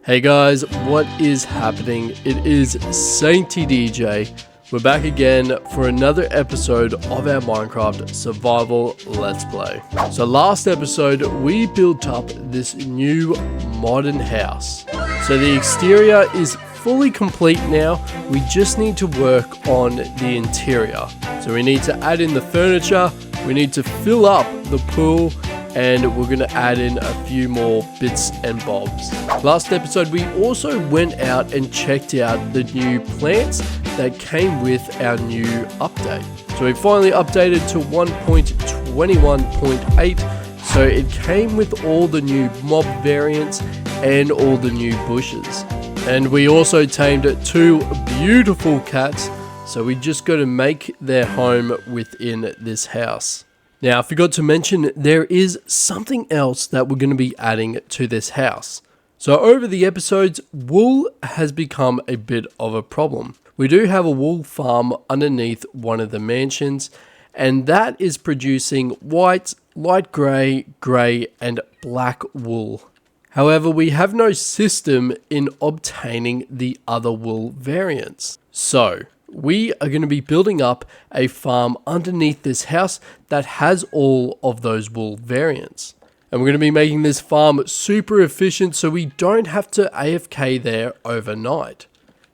Hey guys, what is happening? It is Sainty DJ. We're back again for another episode of our Minecraft Survival Let's Play. So last episode, we built up this new modern house. So the exterior is fully complete now. We just need to work on the interior. So we need to add in the furniture, we need to fill up the pool, and we're going to add in a few more bits and bobs. Last episode, we also went out and checked out the new plants that came with our new update. So we finally updated to 1.21.8. So it came with all the new mob variants and all the new bushes. And we also tamed 2 beautiful cats. So we just got to make their home within this house. Now, I forgot to mention, there is something else that we're going to be adding to this house. So over the episodes, wool has become a bit of a problem. We do have a wool farm underneath one of the mansions, and that is producing white, light grey, grey, and black wool. However, we have no system in obtaining the other wool variants. So we are going to be building up a farm underneath this house that has all of those wool variants. And we're going to be making this farm super efficient so we don't have to AFK there overnight.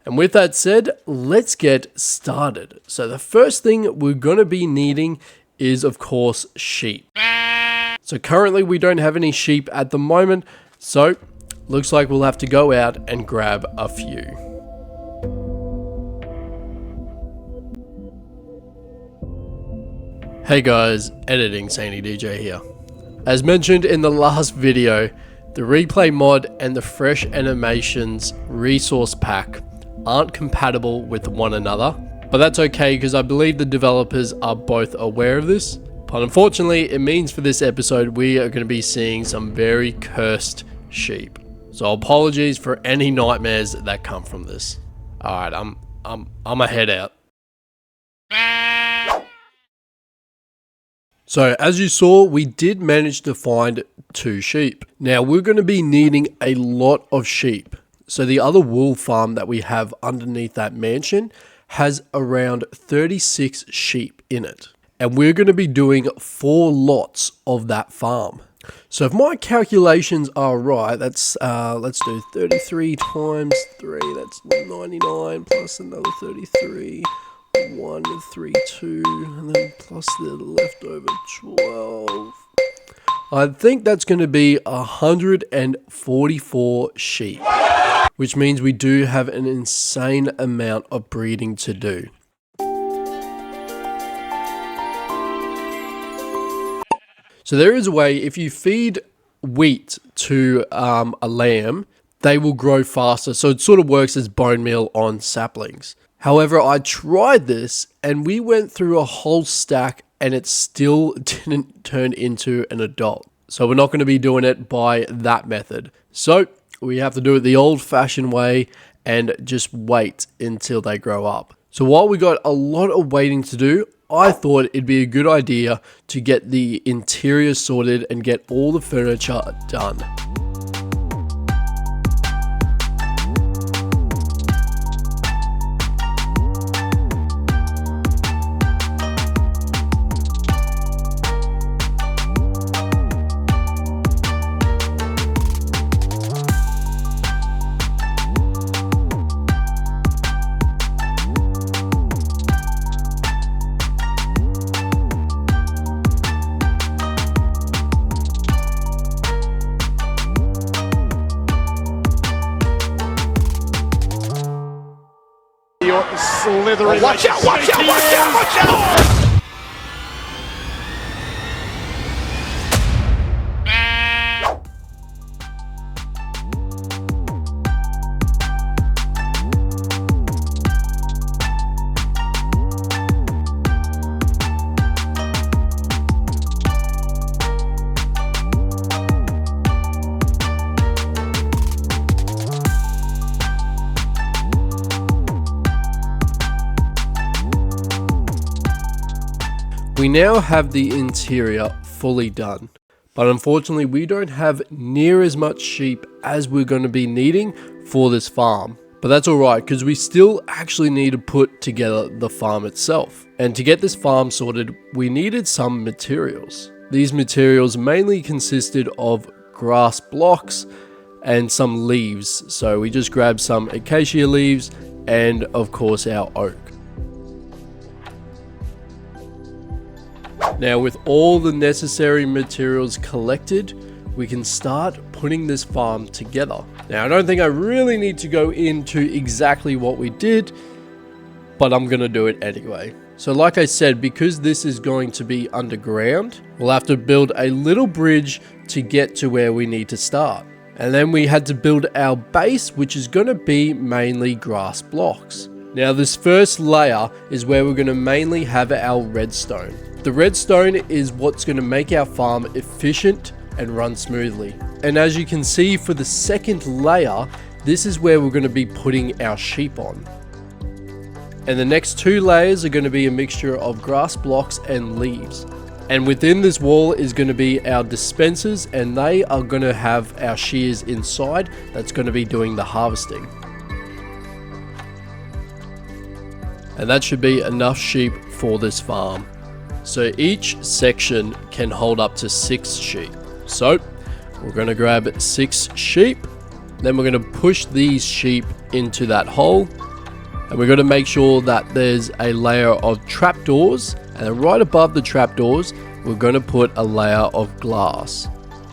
And with that said, let's get started. So the first thing we're going to be needing is, of course, sheep. So currently we don't have any sheep at the moment, so looks like we'll have to go out and grab a few. Hey guys, Editing Sainty DJ here. As mentioned in the last video, the replay mod and the fresh animations resource pack aren't compatible with one another, but that's okay because I believe the developers are both aware of this. But unfortunately, it means for this episode we are going to be seeing some very cursed sheep. So apologies for any nightmares that come from this. Alright, I'm a head out. So as you saw, we did manage to find 2 sheep. Now we're going to be needing a lot of sheep. So the other wool farm that we have underneath that mansion has around 36 sheep in it. And we're going to be doing 4 lots of that farm. So if my calculations are right, that's let's do 33 times 3, that's 99 plus another 33. 132, and then plus the leftover 12. I think that's going to be 144 sheep, which means we do have an insane amount of breeding to do. So there is a way, if you feed wheat to a lamb, they will grow faster. So it sort of works as bone meal on saplings. However, I tried this and we went through a whole stack and it still didn't turn into an adult. So we're not going to be doing it by that method. So we have to do it the old-fashioned way and just wait until they grow up. So while we got a lot of waiting to do, I thought it'd be a good idea to get the interior sorted and get all the furniture done. Slithering. Oh, watch out! Watch out! Watch out! Watch out! We now have the interior fully done, But unfortunately, we don't have near as much sheep as we're going to be needing for this farm. But that's alright, because we still actually need to put together the farm itself. And to get this farm sorted, we needed some materials. These materials mainly consisted of grass blocks and some leaves. So we just grabbed some acacia leaves and of course our oak. Now with all the necessary materials collected, we can start putting this farm together. Now I don't think I really need to go into exactly what we did, but I'm gonna do it anyway. So like I said, because this is going to be underground, we'll have to build a little bridge to get to where we need to start. And then we had to build our base, which is going to be mainly grass blocks. Now this first layer is where we're going to mainly have our redstone. The redstone is what's going to make our farm efficient and run smoothly. And as you can see for the second layer, this is where we're going to be putting our sheep on. And the next two layers are going to be a mixture of grass blocks and leaves. And within this wall is going to be our dispensers, and they are going to have our shears inside that's going to be doing the harvesting. And that should be enough sheep for this farm. So each section can hold up to 6 sheep. So we're going to grab 6 sheep, then we're going to push these sheep into that hole. And we're going to make sure that there's a layer of trapdoors, and then right above the trapdoors we're going to put a layer of glass.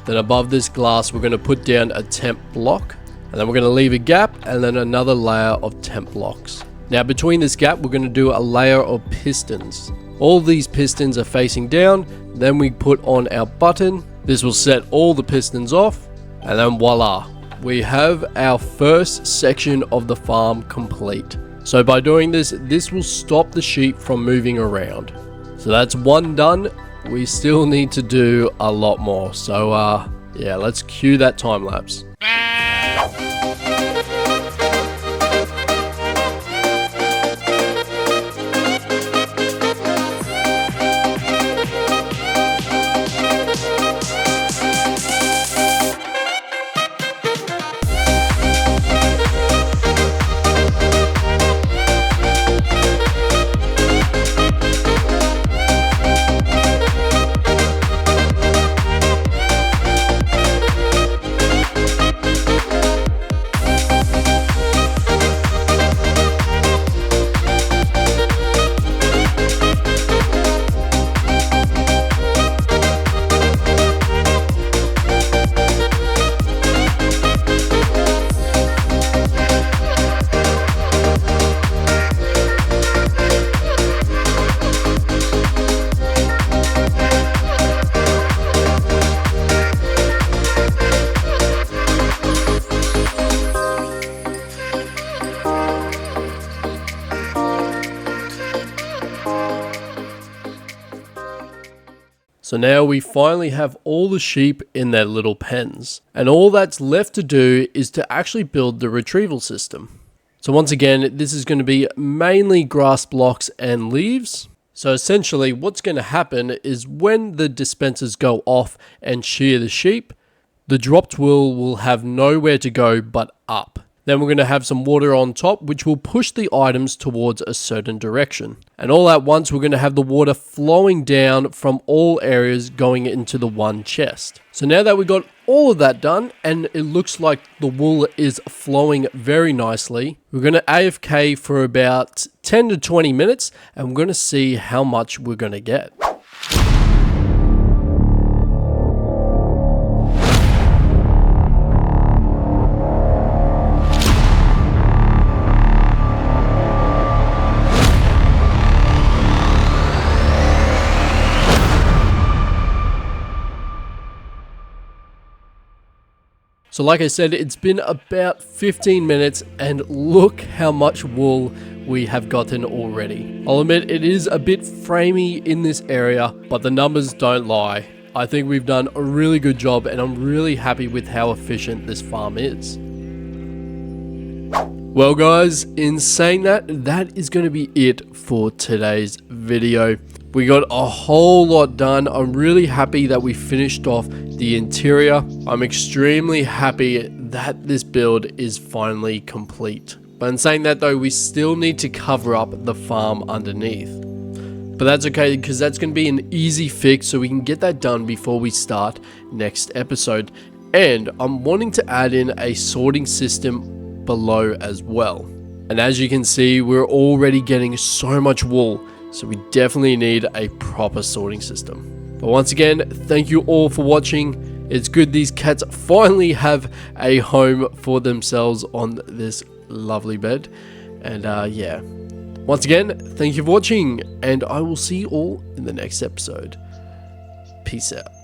Then above this glass we're going to put down a temp block, and then we're going to leave a gap and then another layer of temp blocks. Now between this gap we're going to do a layer of pistons. All these pistons are facing down, then we put on our button. This will set all the pistons off, and then voila, we have our first section of the farm complete. So by doing this, this will stop the sheep from moving around. So that's one done. We still need to do a lot more. So yeah, let's cue that time lapse. So now we finally have all the sheep in their little pens, and all that's left to do is to actually build the retrieval system. So once again, this is going to be mainly grass blocks and leaves. So essentially what's going to happen is when the dispensers go off and shear the sheep, the dropped wool will have nowhere to go but up. Then we're going to have some water on top, which will push the items towards a certain direction. And all at once, we're going to have the water flowing down from all areas going into the one chest. So now that we got all of that done, and it looks like the wool is flowing very nicely, we're going to AFK for about 10 to 20 minutes, and we're going to see how much we're going to get. So like I said, it's been about 15 minutes and look how much wool we have gotten already. I'll admit it is a bit framey in this area, but the numbers don't lie. I think we've done a really good job and I'm really happy with how efficient this farm is. Well guys, in saying that, that is going to be it for today's video. We got a whole lot done. I'm really happy that we finished off the interior. I'm extremely happy that this build is finally complete. But in saying that though, we still need to cover up the farm underneath. But that's okay, because that's going to be an easy fix, so we can get that done before we start next episode. And I'm wanting to add in a sorting system below as well. And as you can see, we're already getting so much wool, so we definitely need a proper sorting system. But once again, thank you all for watching. It's good these cats finally have a home for themselves on this lovely bed. And yeah, once again, thank you for watching, and I will see you all in the next episode. Peace out.